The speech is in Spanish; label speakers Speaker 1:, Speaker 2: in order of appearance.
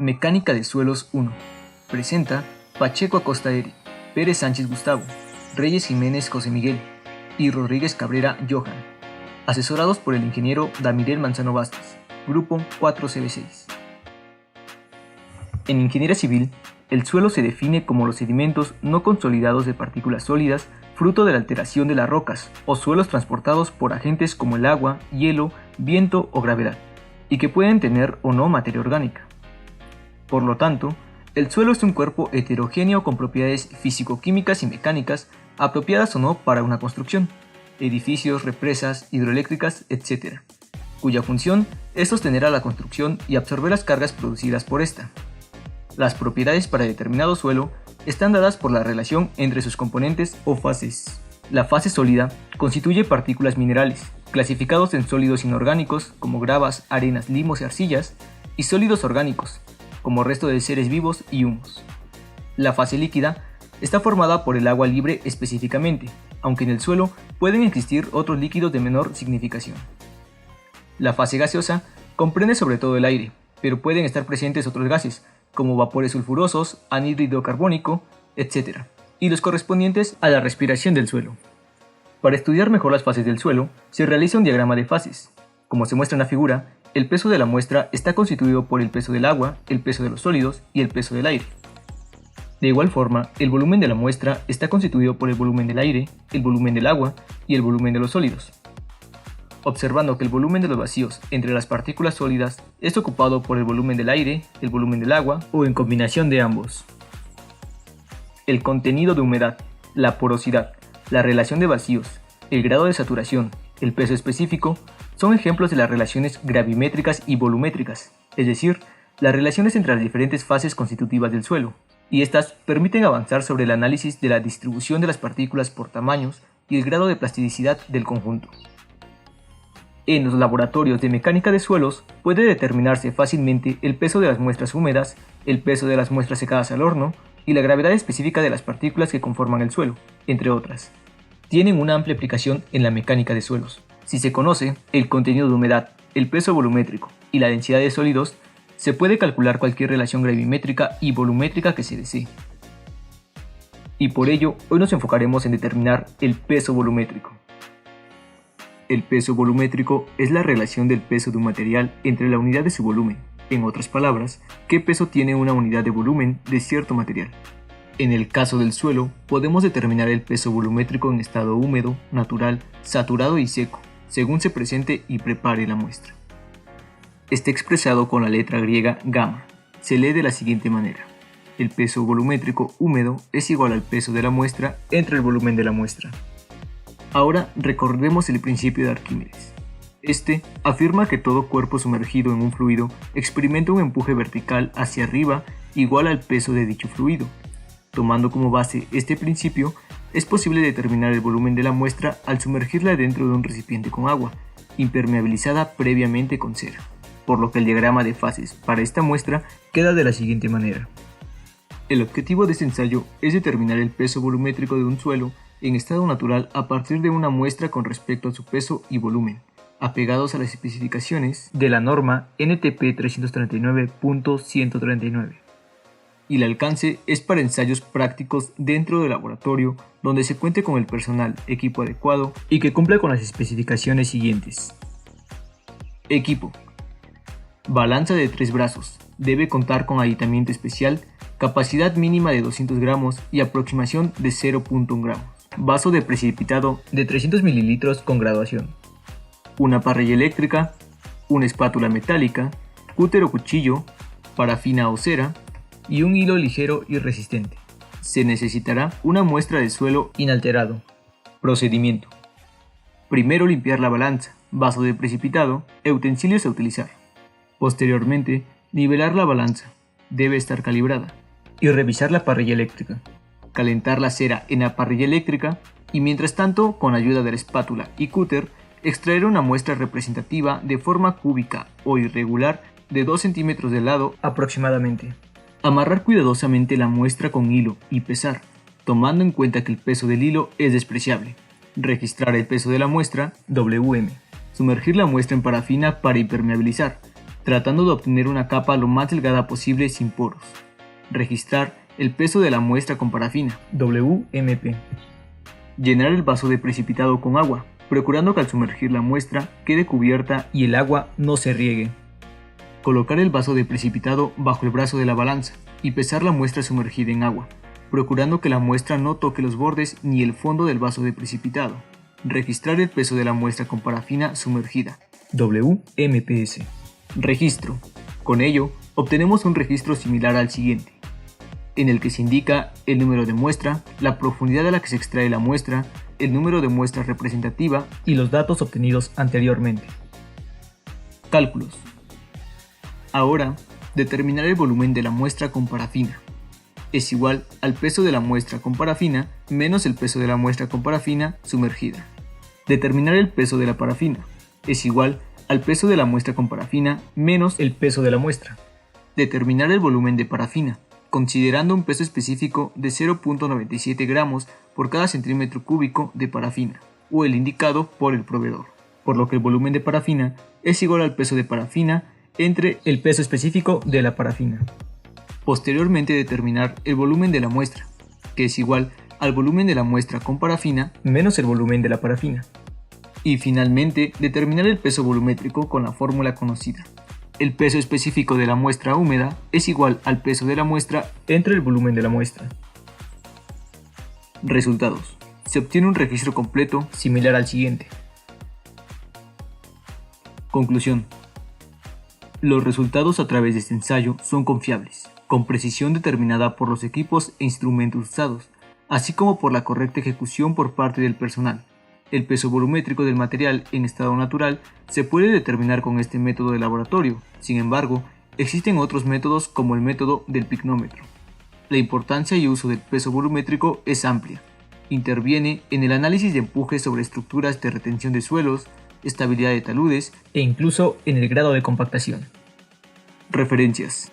Speaker 1: Mecánica de suelos 1. Presenta Pacheco Acosta Eri, Pérez Sánchez Gustavo, Reyes Jiménez José Miguel y Rodríguez Cabrera Johan, asesorados por el ingeniero Damirel Manzano Bastos, Grupo 4CB6. En ingeniería civil, el suelo se define como los sedimentos no consolidados de partículas sólidas fruto de la alteración de las rocas o suelos transportados por agentes como el agua, hielo, viento o gravedad, y que pueden tener o no materia orgánica. Por lo tanto, el suelo es un cuerpo heterogéneo con propiedades físico-químicas y mecánicas apropiadas o no para una construcción, edificios, represas, hidroeléctricas, etc., cuya función es sostener a la construcción y absorber las cargas producidas por esta. Las propiedades para determinado suelo están dadas por la relación entre sus componentes o fases. La fase sólida constituye partículas minerales, clasificados en sólidos inorgánicos como gravas, arenas, limos y arcillas, y sólidos orgánicos, como resto de seres vivos y humos. La fase líquida está formada por el agua libre específicamente, aunque en el suelo pueden existir otros líquidos de menor significación. La fase gaseosa comprende sobre todo el aire, pero pueden estar presentes otros gases, como vapores sulfurosos, anhídrido carbónico, etc., y los correspondientes a la respiración del suelo. Para estudiar mejor las fases del suelo, se realiza un diagrama de fases. Como se muestra en la figura, el peso de la muestra está constituido por el peso del agua, el peso de los sólidos y el peso del aire. De igual forma, el volumen de la muestra está constituido por el volumen del aire, el volumen del agua y el volumen de los sólidos. Observando que el volumen de los vacíos entre las partículas sólidas es ocupado por el volumen del aire, el volumen del agua o en combinación de ambos. El contenido de humedad, la porosidad, la relación de vacíos, el grado de saturación, el peso específico, son ejemplos de las relaciones gravimétricas y volumétricas, es decir, las relaciones entre las diferentes fases constitutivas del suelo, y estas permiten avanzar sobre el análisis de la distribución de las partículas por tamaños y el grado de plasticidad del conjunto. En los laboratorios de mecánica de suelos puede determinarse fácilmente el peso de las muestras húmedas, el peso de las muestras secadas al horno y la gravedad específica de las partículas que conforman el suelo, entre otras. Tienen una amplia aplicación en la mecánica de suelos. Si se conoce el contenido de humedad, el peso volumétrico y la densidad de sólidos, se puede calcular cualquier relación gravimétrica y volumétrica que se desee. Y por ello, hoy nos enfocaremos en determinar el peso volumétrico. El peso volumétrico es la relación del peso de un material entre la unidad de su volumen. En otras palabras, qué peso tiene una unidad de volumen de cierto material. En el caso del suelo, podemos determinar el peso volumétrico en estado húmedo, natural, saturado y seco, según se presente y prepare la muestra. Está expresado con la letra griega gamma. Se lee de la siguiente manera. El peso volumétrico húmedo es igual al peso de la muestra entre el volumen de la muestra. Ahora recordemos el principio de Arquímedes. Este afirma que todo cuerpo sumergido en un fluido experimenta un empuje vertical hacia arriba igual al peso de dicho fluido. Tomando como base este principio, es posible determinar el volumen de la muestra al sumergirla dentro de un recipiente con agua, impermeabilizada previamente con cera, por lo que el diagrama de fases para esta muestra queda de la siguiente manera. El objetivo de este ensayo es determinar el peso volumétrico de un suelo en estado natural a partir de una muestra con respecto a su peso y volumen, apegados a las especificaciones de la norma NTP 339.139. Y el alcance es para ensayos prácticos dentro del laboratorio donde se cuente con el personal, equipo adecuado y que cumpla con las especificaciones siguientes. Equipo. Balanza de 3 brazos. Debe contar con aditamiento especial, capacidad mínima de 200 gramos y aproximación de 0.1 gramos. Vaso de precipitado de 300 ml con graduación. Una parrilla eléctrica, una espátula metálica, cúter o cuchillo, parafina o cera, y un hilo ligero y resistente. Se necesitará una muestra de suelo inalterado. Procedimiento. Primero limpiar la balanza, vaso de precipitado e utensilios a utilizar. Posteriormente, nivelar la balanza, debe estar calibrada, y revisar la parrilla eléctrica. Calentar la cera en la parrilla eléctrica y mientras tanto, con ayuda de la espátula y cúter, extraer una muestra representativa de forma cúbica o irregular de 2 centímetros de lado aproximadamente. Amarrar cuidadosamente la muestra con hilo y pesar, tomando en cuenta que el peso del hilo es despreciable. Registrar el peso de la muestra, WM. Sumergir la muestra en parafina para impermeabilizar. tratando de obtener una capa lo más delgada posible sin poros. Registrar el peso de la muestra con parafina, WMP. Llenar el vaso de precipitado con agua, procurando que al sumergir la muestra quede cubierta y el agua no se riegue. Colocar el vaso de precipitado bajo el brazo de la balanza y pesar la muestra sumergida en agua, procurando que la muestra no toque los bordes ni el fondo del vaso de precipitado. Registrar el peso de la muestra con parafina sumergida, WMPS. Registro. Con ello, obtenemos un registro similar al siguiente, en el que se indica el número de muestra, la profundidad a la que se extrae la muestra, el número de muestra representativa y los datos obtenidos anteriormente. Cálculos. Ahora, determinar el volumen de la muestra con parafina es igual al peso de la muestra con parafina menos el peso de la muestra con parafina sumergida. Determinar el peso de la parafina es igual al peso de la muestra con parafina menos el peso de la muestra. Determinar el volumen de parafina, considerando un peso específico de 0.97 gramos por cada centímetro cúbico de parafina, o el indicado por el proveedor, por lo que el volumen de parafina es igual al peso de parafina entre el peso específico de la parafina. Posteriormente determinar el volumen de la muestra, que es igual al volumen de la muestra con parafina menos el volumen de la parafina. Y finalmente determinar el peso volumétrico con la fórmula conocida. El peso específico de la muestra húmeda es igual al peso de la muestra entre el volumen de la muestra. Resultados. Se obtiene un registro completo similar al siguiente. Conclusión. Los resultados a través de este ensayo son confiables, con precisión determinada por los equipos e instrumentos usados, así como por la correcta ejecución por parte del personal. El peso volumétrico del material en estado natural se puede determinar con este método de laboratorio. Sin embargo, existen otros métodos como el método del pignómetro. La importancia y uso del peso volumétrico es amplia. Interviene en el análisis de empuje sobre estructuras de retención de suelos, estabilidad de taludes e incluso en el grado de compactación. Referencias.